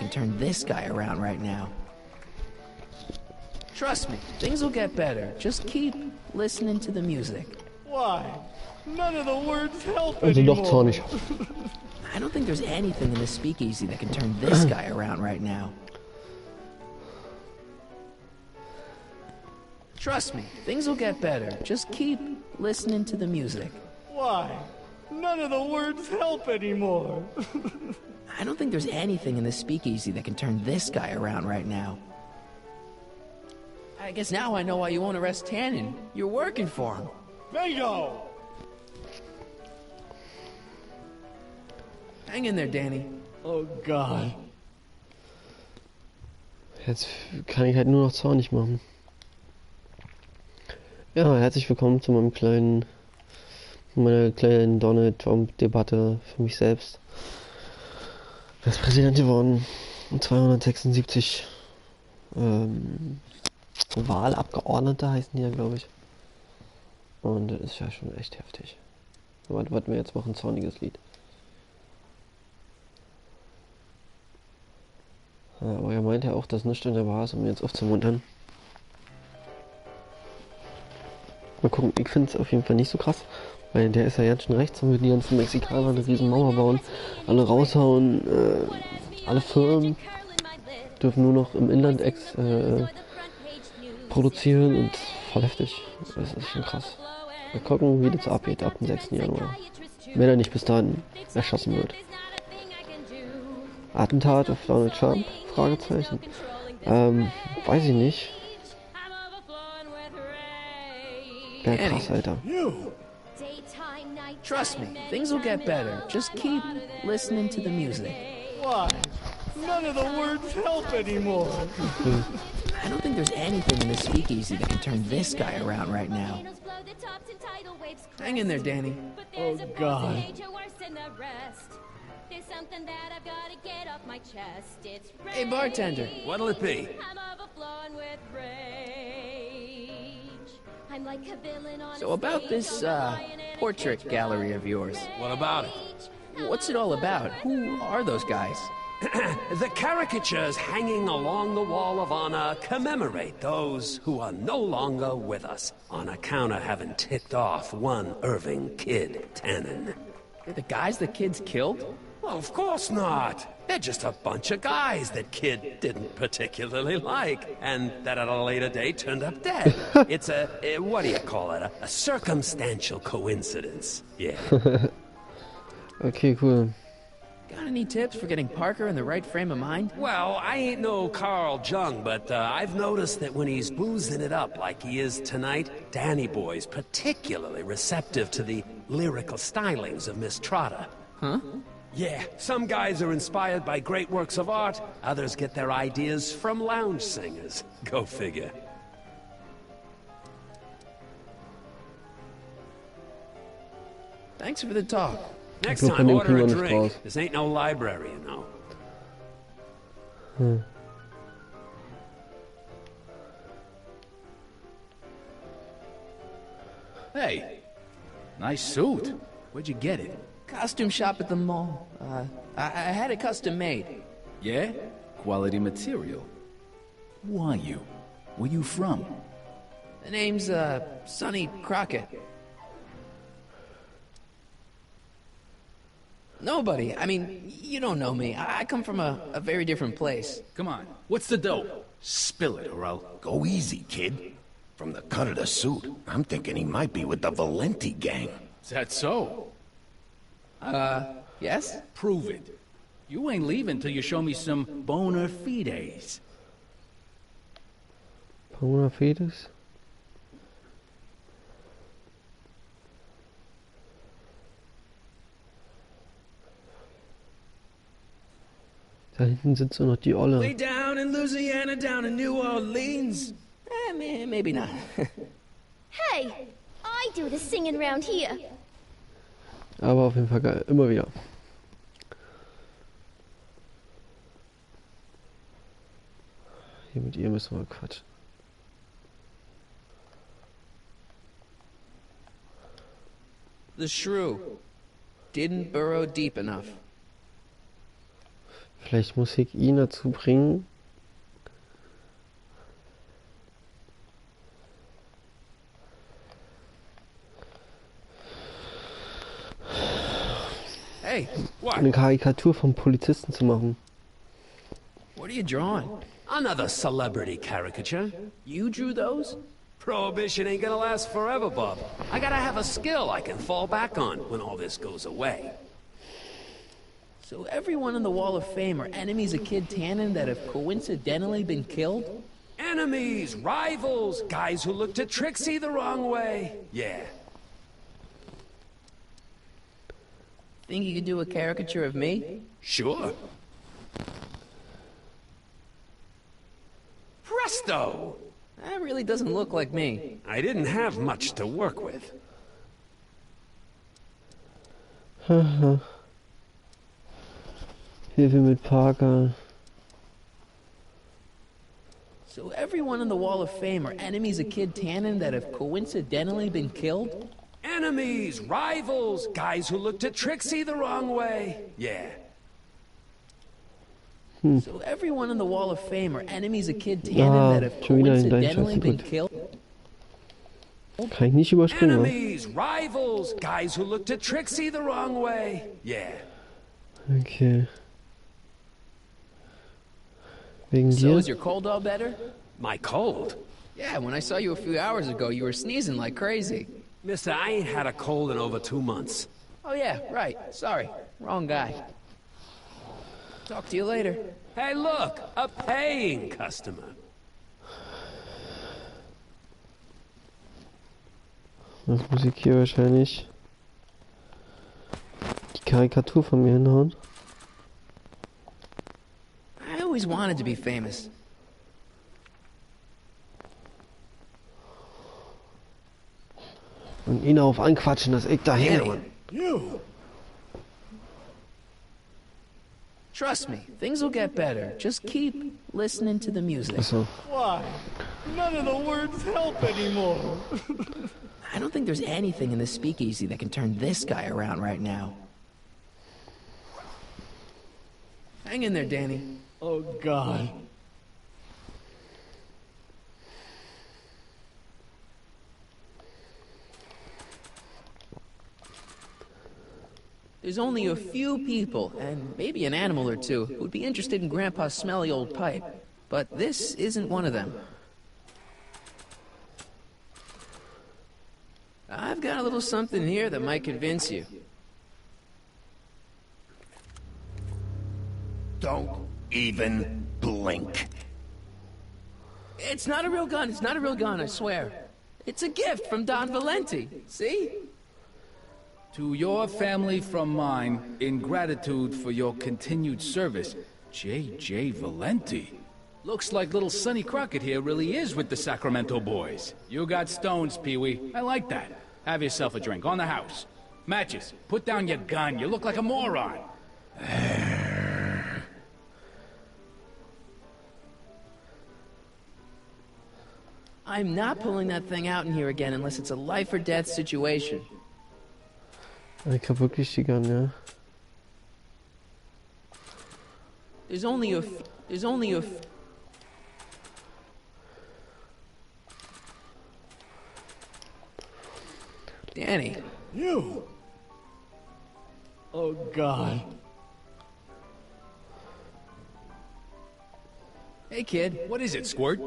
can turn this guy around right now. Trust me, things will get better. Just keep listening to the music. Why? None of the words help Also doch anymore. zornig. I don't think there's anything in this speakeasy that can turn this guy around right now. Trust me, things will get better. Just keep listening to the music. Why? None of the words help anymore. I don't think there's anything in this speakeasy that can turn this guy around right now. I guess now I know why you won't arrest Tannen. You're working for him. Bingo! Hang in there, Danny. Oh God. Jetzt kann ich halt nur noch zornig machen. Ja, herzlich willkommen zu meiner kleinen Donald Trump-Debatte für mich selbst. Er ist Präsident geworden und 276 Wahlabgeordnete heißen die ja, glaube ich. Und das ist ja schon echt heftig. Aber warten wir jetzt noch ein zorniges Lied. Ja, aber er meinte ja auch, dass nichts in der Bar ist, um ihn jetzt aufzumuntern. Mal gucken, ich finde es auf jeden Fall nicht so krass, weil der ist ja jetzt schon rechts und will die ganzen Mexikaner eine riesen Mauer bauen, alle raushauen, alle Firmen dürfen nur noch im Inland produzieren und voll heftig. Das ist schon krass. Mal gucken, wie das abgeht ab dem 6. Januar. Wenn er nicht bis dahin erschossen wird. Attentat auf Donald Trump? Fragezeichen. Weiß ich nicht. Ja, krass, Alter. Trust me, things will get better. Just keep listening to the music. Why? None of the words help anymore. I don't think there's anything in this speakeasy that can turn this guy around right now. Hang in there, Danny. Oh God. There's something that I've got to get off my chest. It's Hey, bartender. What'll it be? I'm overflowing with rage. I'm like a villain on So about this, portrait gallery of yours, What about it? what's it all about? Who are those guys? The caricatures hanging along the wall of honor commemorate those who are no longer with us on account of having ticked off one Irving Kid Tannen. They're the guys the kids killed? Well, of course not. They're just a bunch of guys that Kid didn't particularly like, and that at a later date turned up dead. It's what do you call it? A circumstantial coincidence. Yeah. Okay, cool. Got any tips for getting Parker in the right frame of mind? Well, I ain't no Carl Jung, but I've noticed that when he's boozing it up like he is tonight, Danny Boy's particularly receptive to the lyrical stylings of Miss Trotter. Huh? Yeah, some guys are inspired by great works of art, others get their ideas from lounge singers. Go figure. Thanks for the talk. Next Look, time, I order a didn't drink. pause. This ain't no library, you know. Hey, nice suit. Where'd you get it? Costume shop at the mall. I had it custom made. Yeah? Quality material. Who are you? Where you from? The name's, Sonny Crockett. Nobody. I mean, you don't know me. I come from a very different place. Come on, what's the dope? Spill it, or I'll... Go easy, kid. From the cut of the suit, I'm thinking he might be with the Valenti gang. Is that so? Yes? Prove it. You ain't leaving till you show me some bona fides. Bona fides? Da hinten sitzt so noch die Olle. Way down in Louisiana, down in New Orleans. Maybe not. Hey, I do the singing round here. Aber auf jeden Fall geil. Immer wieder. Hier mit ihr müssen wir quatschen. The shrew didn't burrow deep enough. Vielleicht muss ich ihn dazu bringen. Hey, what? Eine Karikatur vom Polizisten zu machen. What are you drawing? Another celebrity caricature. You drew those? Prohibition ain't gonna last forever, Bob. I gotta have a skill I can fall back on when all this goes away. So everyone on the Wall of Fame are enemies of Kid Tannen that have coincidentally been killed? Enemies, rivals, guys who looked at Trixie the wrong way. Yeah. Think you could do a caricature of me? Sure. Presto! That really doesn't look like me. I didn't have much to work with. Hilfe mit Parker. So everyone on the Wall of Fame are enemies of Kid Tannen that have coincidentally been killed? Enemies, rivals, guys who looked at Trixie the wrong way. Yeah. So everyone on the Wall of Fame are enemies of Kid Tannen that have schon wieder ein coincidentally Kleinscheiß, been gut. killed? Kann ich nicht überspringen, oder? Enemies, rivals, guys who looked at Trixie the wrong way. Yeah. Okay. Wegen So dir? is your cold all better? My cold? Yeah, when I saw you a few hours ago, you were sneezing like crazy. Mister, I ain't had a cold in over 2 months. Oh yeah, right. Sorry. Wrong guy. Talk to you later. Hey, look, a paying customer. Das muss ich hier wahrscheinlich die Karikatur von mir hinhauen. I always wanted to be famous. Und ihn auf anquatschen, dass ich daher bin. You! Trust me, things will get better. Just keep listening to the music. Achso. Why? None of the words help anymore. I don't think there's anything in this speakeasy that can turn this guy around right now. Hang in there, Danny. Oh, God. There's only a few people, and maybe an animal or two, who'd be interested in Grandpa's smelly old pipe. But this isn't one of them. I've got a little something here that might convince you. Don't even blink. It's not a real gun, it's not a real gun, I swear. It's a gift from Don Valenti, see? To your family from mine, in gratitude for your continued service, J.J. Valenti. Looks like little Sonny Crockett here really is with the Sacramento boys. You got stones, Pee-wee. I like that. Have yourself a drink on the house. Matches, put down your gun. You look like a moron. I'm not pulling that thing out in here again unless it's a life or death situation. Ich hab wirklich die Gun, ja. There's only a Danny. You! Oh, God. Hey, kid. What is it, Squirt?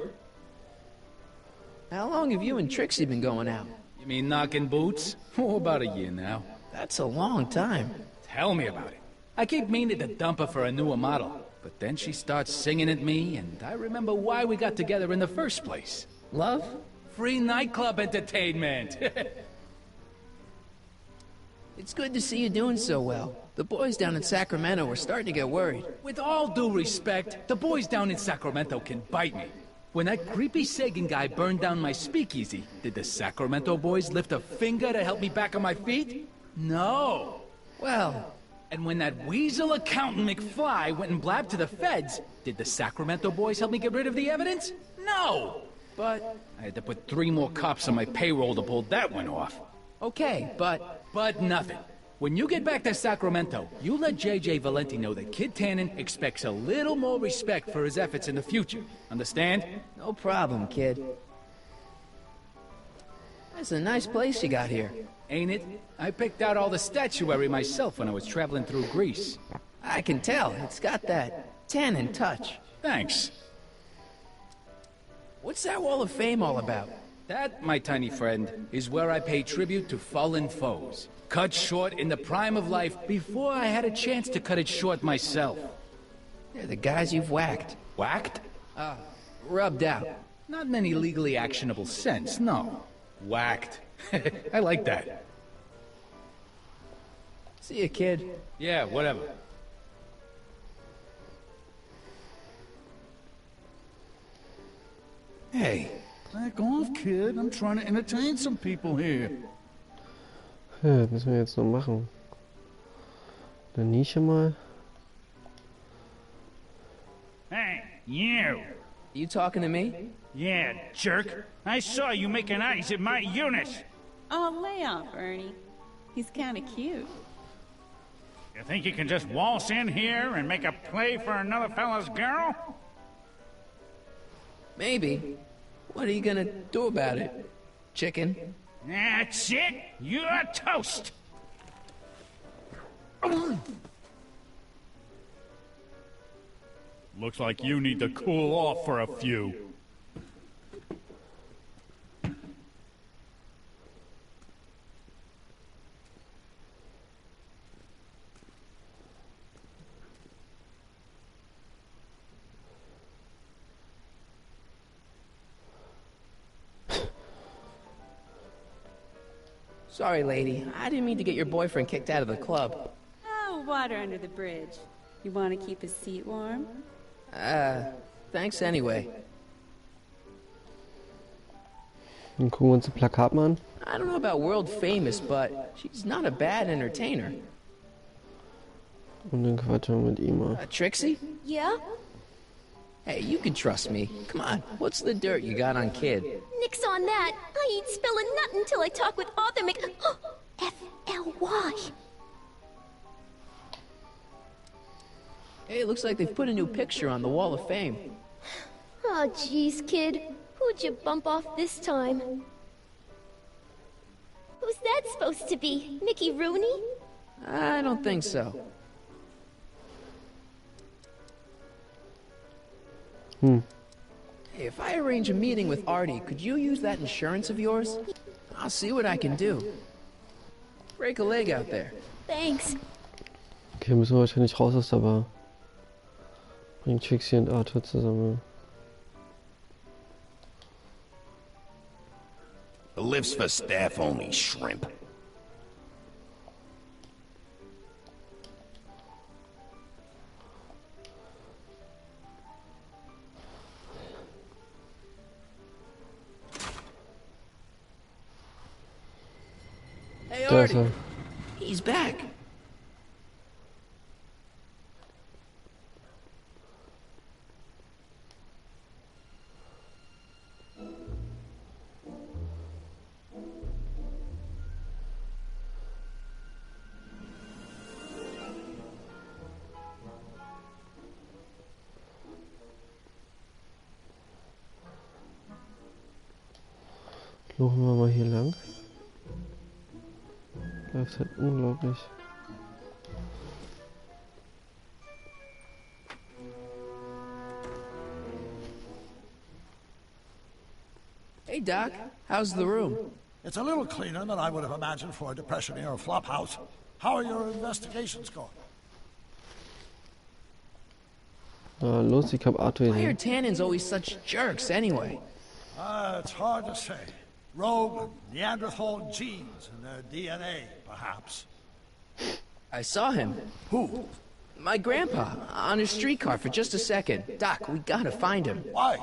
How long have you and Trixie been going out? You mean knocking boots? Oh, about a year now. That's a long time. Tell me about it. I keep meaning to dump her for a newer model. But then she starts singing at me, and I remember why we got together in the first place. Love? Free nightclub entertainment! It's good to see you doing so well. The boys down in Sacramento were starting to get worried. With all due respect, the boys down in Sacramento can bite me. When that creepy Sagan guy burned down my speakeasy, did the Sacramento boys lift a finger to help me back on my feet? No. Well, And when that weasel accountant McFly went and blabbed to the feds, did the Sacramento boys help me get rid of the evidence? No. But I had to put 3 more cops on my payroll to pull that one off. okay, but But nothing. When you get back to Sacramento, you let J.J. Valenti know that Kid Tannen expects a little more respect for his efforts in the future. Understand? No problem, kid. That's a nice place you got here. Ain't it? I picked out all the statuary myself when I was traveling through Greece. I can tell. It's got that Tannen touch. Thanks. What's that Wall of Fame all about? That, my tiny friend, is where I pay tribute to fallen foes. Cut short in the prime of life before I had a chance to cut it short myself. They're the guys you've whacked. Whacked? Rubbed out. Not in any legally actionable sense, no. Whacked. I like that. See ya, kid. Yeah, whatever. Hey, back off, kid. I'm trying to entertain some people here. Ja, das müssen wir jetzt noch machen. Eine Nische mal. Hey, you! You talking to me? Yeah, jerk. I saw you making eyes at my Eunice. Oh, lay off, Ernie. He's kind of cute. You think you can just waltz in here and make a play for another fella's girl? Maybe. What are you gonna do about it? Chicken? That's it. You're toast. Looks like you need to cool off for a few. Sorry, lady. I didn't mean to get your boyfriend kicked out of the club. Oh, water under the bridge. You want to keep his seat warm? Thanks anyway. Dann gucken wir uns das Plakat mal an. I don't know about world famous, but she's not a bad entertainer. Und dann quatschen wir mit ihm mal. Trixie? Yeah? Hey, you can trust me. Come on, what's the dirt you got on Kid? Nix on that. I ain't spilling nothing until I talk with Arthur F-L-Y. Hey, it looks like they've put a new picture on the Wall of Fame. Oh, jeez, kid. Who'd you bump off this time? Who's that supposed to be? Mickey Rooney? I don't think so. Hey, if I arrange a meeting with Artie, could you use that insurance of yours? I'll see what I can do. Break a leg out there. Thanks. Okay, müssen wir wahrscheinlich raus aus der Bar. Bringt Trixie und Arthur zusammen. The lift's for staff only, shrimp. Hey, Da ist Artie. er. He's back. Laufen wir mal hier lang. Läuft halt unglaublich. Hey, Doc. How's the room? It's a little cleaner than I would have imagined for a Depression-era flophouse. How are your investigations going? Los, ich hab Arthur Why are gesehen. Tannens always such jerks anyway? It's hard to say. Rogue Neanderthal genes in their DNA, perhaps. I saw him. Who? My grandpa, on his streetcar for just a second. Doc, we gotta find him. Why?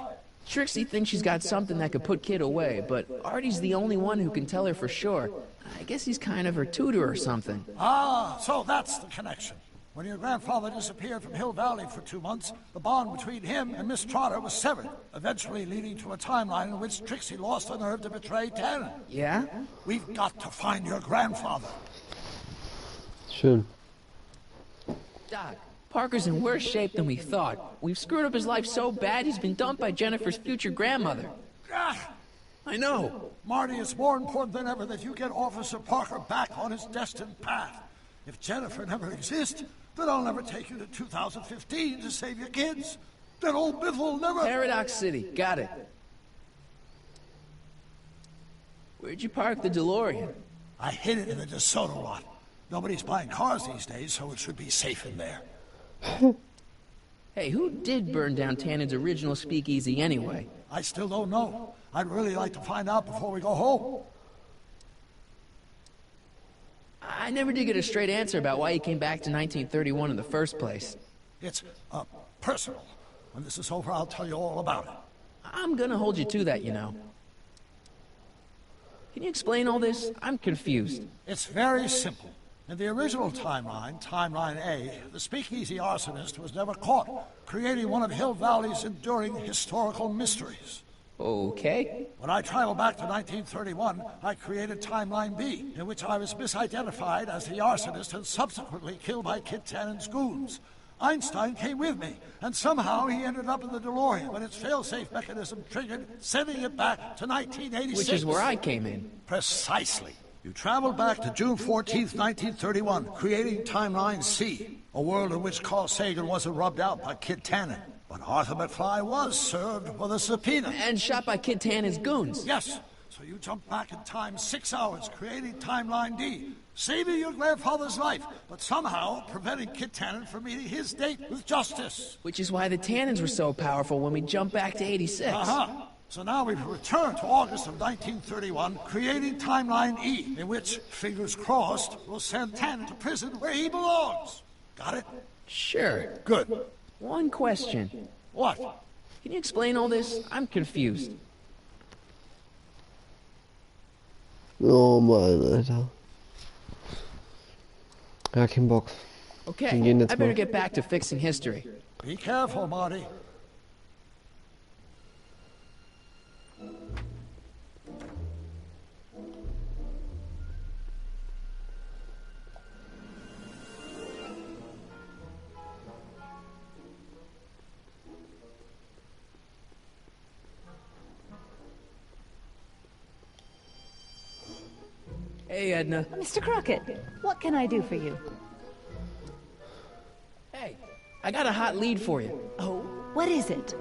Trixie thinks she's got something that could put Kid away, but Artie's the only one who can tell her for sure. I guess he's kind of her tutor or something. Ah, so that's the connection. When your grandfather disappeared from Hill Valley for 2 months, the bond between him and Miss Trotter was severed, eventually leading to a timeline in which Trixie lost the nerve to betray Tannen. Yeah? We've got to find your grandfather. Schön. Doc, Parker's in worse shape than we thought. We've screwed up his life so bad he's been dumped by Jennifer's future grandmother. I know. Marty, it's more important than ever that you get Officer Parker back on his destined path. If Jennifer never exists, then I'll never take you to 2015 to save your kids. Then old Biff will never... Paradox City, got it. Where'd you park the DeLorean? I hid it in the DeSoto lot. Nobody's buying cars these days, so it should be safe in there. Hey, who did burn down Tannen's original speakeasy anyway? I still don't know. I'd really like to find out before we go home. I never did get a straight answer about why he came back to 1931 in the first place. It's, personal. When this is over, I'll tell you all about it. I'm gonna hold you to that, you know. Can you explain all this? I'm confused. It's very simple. In the original timeline, Timeline A, the speakeasy arsonist was never caught, creating one of Hill Valley's enduring historical mysteries. Okay. When I traveled back to 1931, I created Timeline B, in which I was misidentified as the arsonist and subsequently killed by Kid Tannen's goons. Einstein came with me, and somehow he ended up in the DeLorean when its fail-safe mechanism triggered, sending it back to 1986. Which is where I came in. Precisely. You traveled back to June 14th, 1931, creating Timeline C, a world in which Carl Sagan wasn't rubbed out by Kid Tannen. But Arthur McFly was served with a subpoena. And shot by Kid Tannen's goons. Yes. So you jumped back in time 6 hours, creating Timeline D, saving your grandfather's life, but somehow preventing Kid Tannen from meeting his date with justice. Which is why the Tannens were so powerful when we jumped back to 86. Uh-huh. So now we've returned to August of 1931, creating Timeline E, in which, fingers crossed, we'll send Tannen to prison where he belongs. Got it? Sure. Good. One question. What? Can you explain all this? I'm confused. Oh Mann, Alter. Ja, kein Bock. Okay, Wir gehen jetzt I better mal. get back to fixing history. Be careful, Marty. Hey, Edna. Mr. Crockett, what can I do for you? Hey, I got a hot lead for you. Oh, what is it?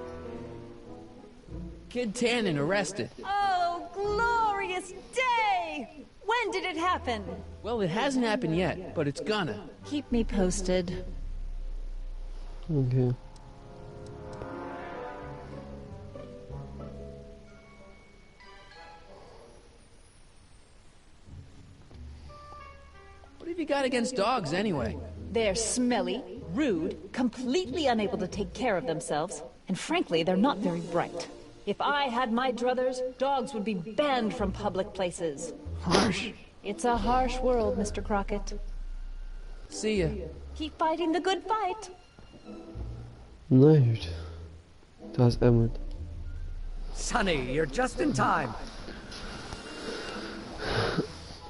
Kid Tannen arrested. Oh, glorious day! When did it happen? Well, it hasn't happened yet, but it's gonna. Keep me posted. Okay. What have you got against dogs, anyway? They're smelly, rude, completely unable to take care of themselves, and frankly, they're not very bright. If I had my druthers, dogs would be banned from public places. Harsh. It's a harsh world, Mr. Crockett. See ya. Keep fighting the good fight. Na gut. Da ist Emmett. Sonny, you're just in time.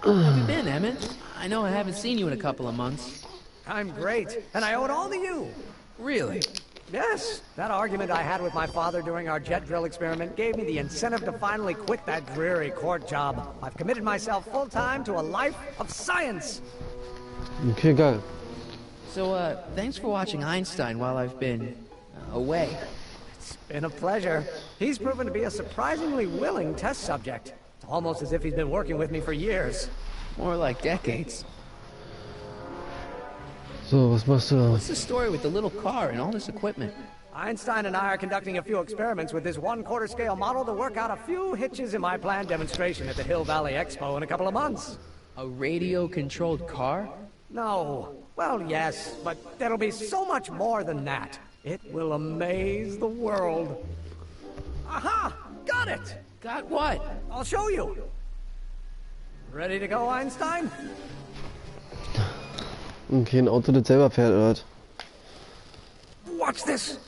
How have you been, Emmett? I know I haven't seen you in a couple of months. I'm great, and I owe it all to you. Really? Yes, that argument I had with my father during our jet drill experiment gave me the incentive to finally quit that dreary court job. I've committed myself full-time to a life of science. Okay, geil. So, thanks for watching Einstein while I've been away. It's been a pleasure. He's proven to be a surprisingly willing test subject. It's almost as if he's been working with me for years. More like decades. So, was machst du da? What's the story with the little car and all this equipment? Einstein and I are conducting a few experiments with this 1/4 scale model to work out a few hitches in my planned demonstration at the Hill Valley Expo in a couple of months. A radio-controlled car? No. Well, yes, but there'll be so much more than that. It will amaze the world. Aha! Got it! Got what? I'll show you. Ready to go, Einstein? Okay, ein Auto, das selber fährt, oder was? Watch this.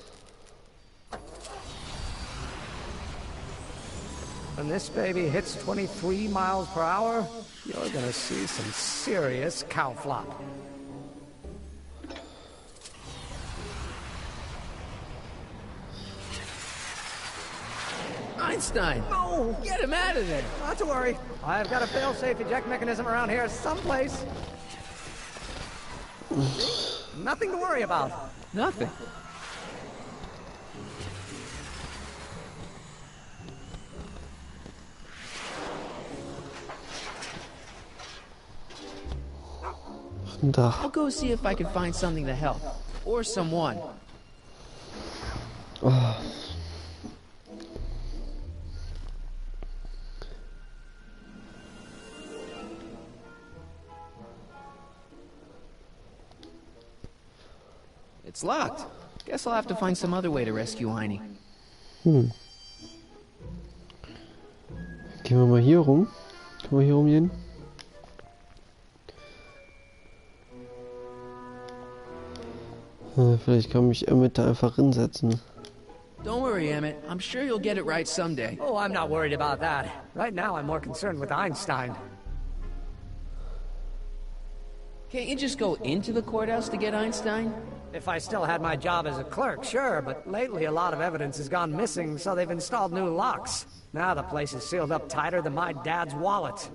When this baby hits 23 miles per hour, you're gonna see some serious cow flop. Einstein! No! Get him out of there! Not to worry. I've got a fail-safe eject mechanism around here someplace. Nothing to worry about. Nothing. I'll go see if I can find something to help. Or someone. Oh. It's locked. Guess I'll have to find some other way to rescue Einie. Gehen wir mal hier rum. Können wir hier rumgehen? Vielleicht kann mich Emmett da einfach hinsetzen. Don't worry, Emmett. I'm sure you'll get it right someday. Oh, I'm not worried about that. Right now, I'm more concerned with Einstein. Can't you just go into the courthouse to get Einstein? If I still had my job as a clerk, sure, but lately a lot of evidence has gone missing, so they've installed new locks. Now the place is sealed up tighter than my dad's wallet.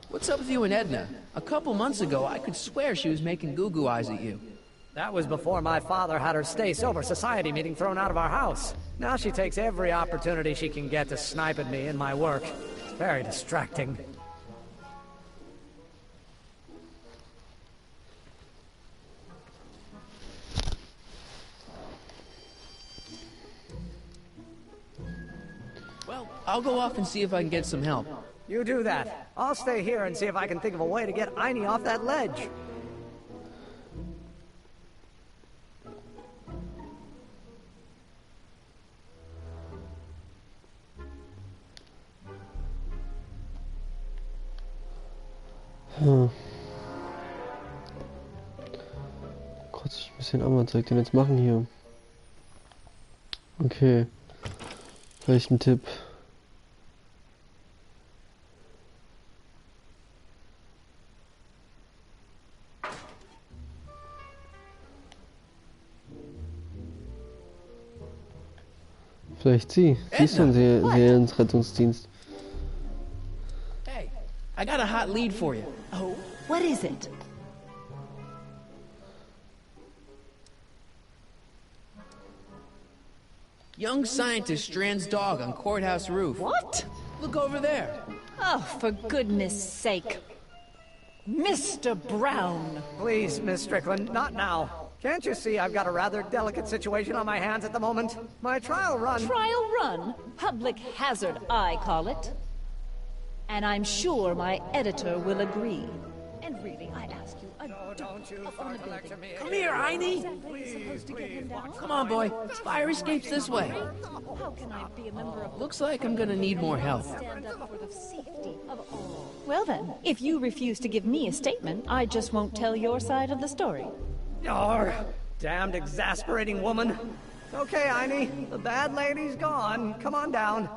What's up with you and Edna? A couple months ago, I could swear she was making goo-goo eyes at you. That was before my father had her stay-sober society meeting thrown out of our house. Now she takes every opportunity she can get to snipe at me and my work. It's very distracting. Well, I'll go off and see if I can get some help. You do that. I'll stay here and see if I can think of a way to get Einie off that ledge. Kurz ein bisschen Ammerzeug denn jetzt machen hier. Okay. Vielleicht ein Tipp. Vielleicht sie. Sie ist schon Serienrettungsdienst. Hey, I got a hot lead for you. Oh, what is it? Young scientist strands dog on courthouse roof. What? Look over there. Oh, for goodness sake. Mr. Brown! Please, Miss Strickland, not now. Can't you see I've got a rather delicate situation on my hands at the moment? My trial run... Trial run? Public hazard, I call it. And I'm sure my editor will agree. And really, I ask you, don't you start to lecture me. Come here, Einie! Come on, boy. Fire escape's this way. How can I be a member of... Looks like I'm gonna need more help. Stand up for the safety of all. Well then, if you refuse to give me a statement, I just won't tell your side of the story. You're damned exasperating woman. Okay, Einie, the bad lady's gone. Come on down.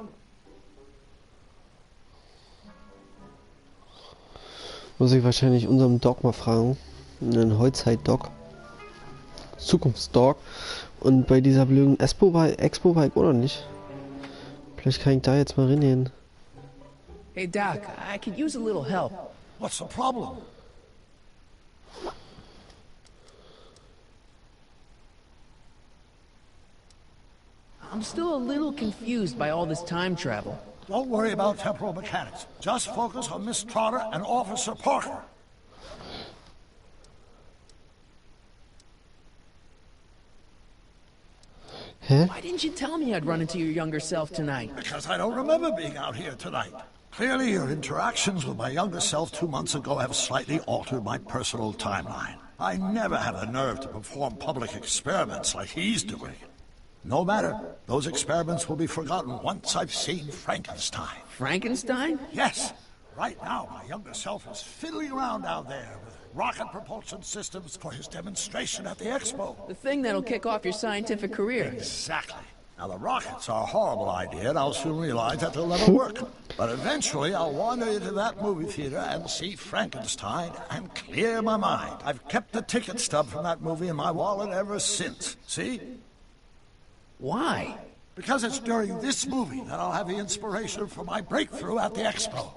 Muss ich wahrscheinlich unserem Doc mal fragen. Einen Holzheit-Doc. Zukunftsdoc. Und bei dieser blöden Expo-Bike oder nicht? Vielleicht kann ich da jetzt mal reingehen. Hey, Doc, I could use a little help. What's the problem? I'm still a little confused by all this time travel. Don't worry about temporal mechanics. Just focus on Miss Trotter and Officer Parker. Hä? Why didn't you tell me I'd run into your younger self tonight? Because I don't remember being out here tonight. Clearly, your interactions with my younger self 2 months ago have slightly altered my personal timeline. I never have the nerve to perform public experiments like he's doing. No matter, those experiments will be forgotten once I've seen Frankenstein. Frankenstein? Yes. Right now, my younger self is fiddling around down there with rocket propulsion systems for his demonstration at the expo. The thing that'll kick off your scientific career. Exactly. Now, the rockets are a horrible idea, and I'll soon realize that they'll never work. But eventually, I'll wander into that movie theater and see Frankenstein and clear my mind. I've kept the ticket stub from that movie in my wallet ever since. See? Why? Because it's during this movie that I'll have the inspiration for my breakthrough at the expo.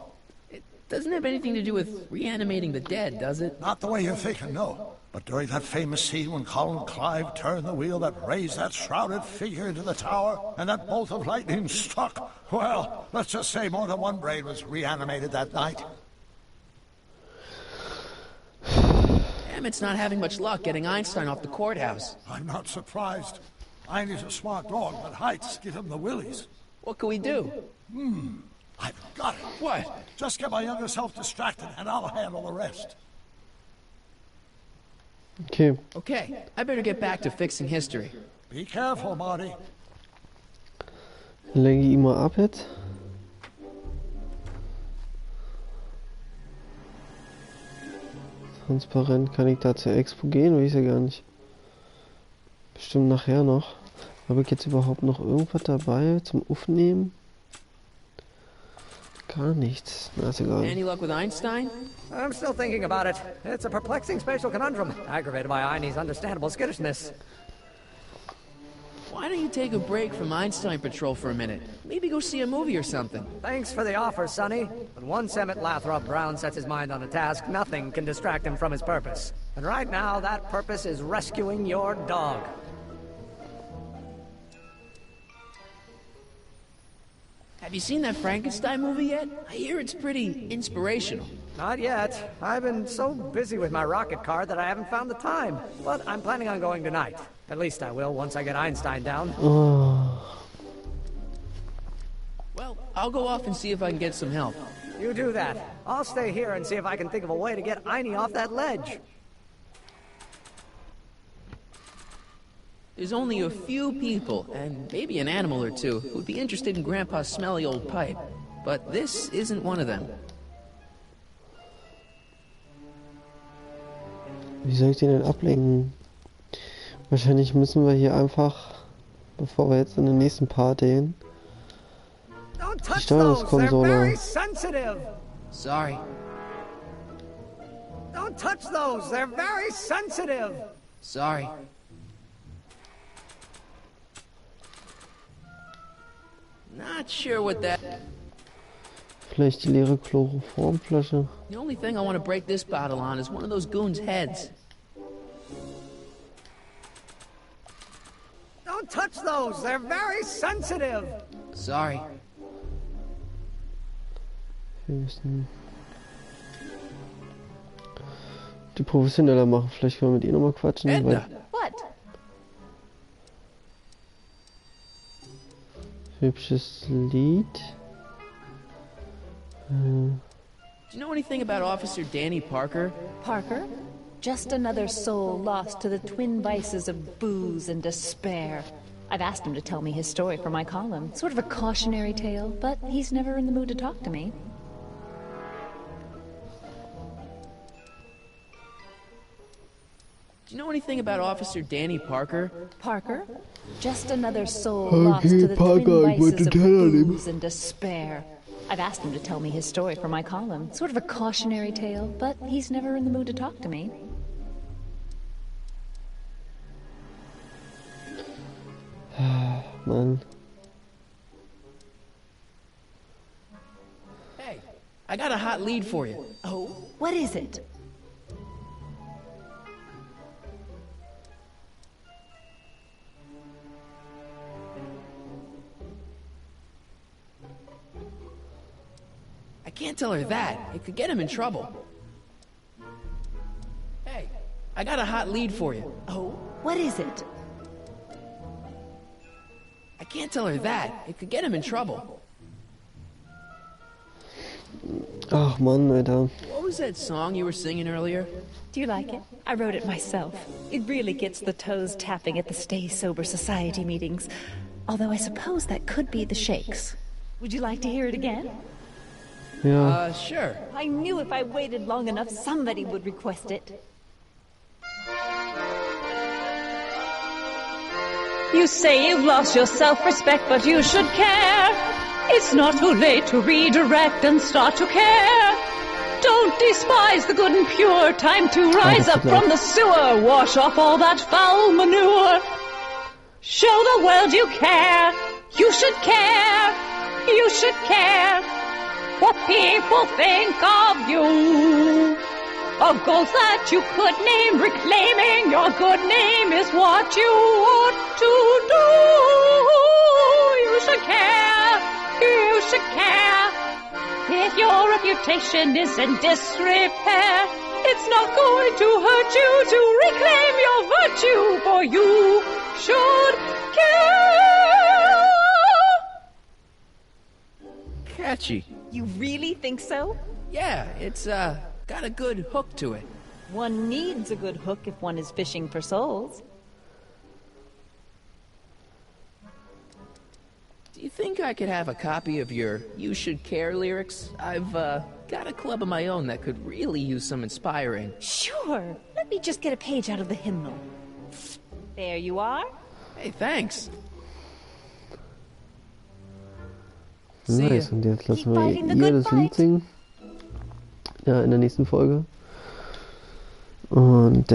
It doesn't have anything to do with reanimating the dead, does it? Not the way you're thinking, no. But during that famous scene when Colin Clive turned the wheel that raised that shrouded figure into the tower, and that bolt of lightning struck, well, let's just say more than one brain was reanimated that night. Emmett's not having much luck getting Einstein off the courthouse. I'm not surprised. Einstein's a smart dog, but heights give him the willies. What can we do? I've got it. What? Just get my younger self distracted, and I'll handle the rest. Okay. Okay, I better get back to fixing history. Be careful, Marty. Lenke ihn mal ab jetzt. Transparent, kann ich da zur Expo gehen? Weiß ja gar nicht. Bestimmt nachher noch. Habe ich jetzt überhaupt noch irgendwas dabei zum Aufnehmen? Gar nichts. Na, ist egal. Any luck with Einstein? I'm still thinking about it. It's a perplexing spatial conundrum, aggravated by Einie's understandable skittishness. Why don't you take a break from Einstein Patrol for a minute? Maybe go see a movie or something. Thanks for the offer, Sonny. But once Emmett Lathrop Brown sets his mind on a task, nothing can distract him from his purpose. And right now, that purpose is rescuing your dog. Have you seen that Frankenstein movie yet? I hear it's pretty inspirational. Not yet. I've been so busy with my rocket car that I haven't found the time. But I'm planning on going tonight. At least I will once I get Einstein down. Well, I'll go off and see if I can get some help. You do that. I'll stay here and see if I can think of a way to get Einie off that ledge. There's only a few people, and maybe an animal or two, who'd be interested in Grandpa's smelly old pipe. But this isn't one of them. Wie soll ich den denn ablenken? Wahrscheinlich müssen wir hier einfach, bevor wir jetzt in den nächsten Part gehen, die Steuerungskonsole. Sorry. Don't touch those. They're very sensitive. Sorry. Not sure what that... Vielleicht die leere Chloroformflasche. The only thing I want to break this bottle on is one of those goons' heads. Don't touch those. They're very sensitive. Sorry. Wir müssen die professioneller machen. Vielleicht können wir mit ihr nochmal quatschen. Edna. What? Hübsches Lied. Do you know anything about Officer Danny Parker? Parker? Just another soul lost to the twin vices of booze and despair. I've asked him to tell me his story for my column. Sort of a cautionary tale, but he's never in the mood to talk to me. Do you know anything about Officer Danny Parker? Parker? Just another soul lost to the twin vices of booze and despair. I've asked him to tell me his story for my column. Sort of a cautionary tale, but he's never in the mood to talk to me. Mann. Hey, I got a hot lead for you. Oh? What is it? I can't tell her that. It could get him in trouble. Hey, I got a hot lead for you. Oh? What is it? I can't tell her that. It could get him in trouble. Ach Mann, Alter. What was that song you were singing earlier? Do you like it? I wrote it myself. It really gets the toes tapping at the Stay Sober Society meetings. Although I suppose that could be the Shakes. Would you like to hear it again? Ja. Sure. I knew if I waited long enough, somebody would request it. You say you've lost your self-respect, but you should care. It's not too late to redirect and start to care. Don't despise the good and pure. Time to rise up from the sewer. Wash off all that foul manure. Show the world you care. You should care. You should care what people think of you. Of goals that you could name, reclaiming your good name is what you ought to do. You should care. You should care. If your reputation is in disrepair, it's not going to hurt you to reclaim your virtue, for you should care. Catchy. You really think so? Yeah, it's got a good hook to it. One needs a good hook if one is fishing for souls. Do you think I could have a copy of your You Should Care lyrics? I've got a club of my own that could really use some inspiring. Sure. Let me just get a page out of the hymnal. There you are. Hey, thanks. Nice, und jetzt lassen wir ihr das Lied singen. Ja, in der nächsten Folge. Und der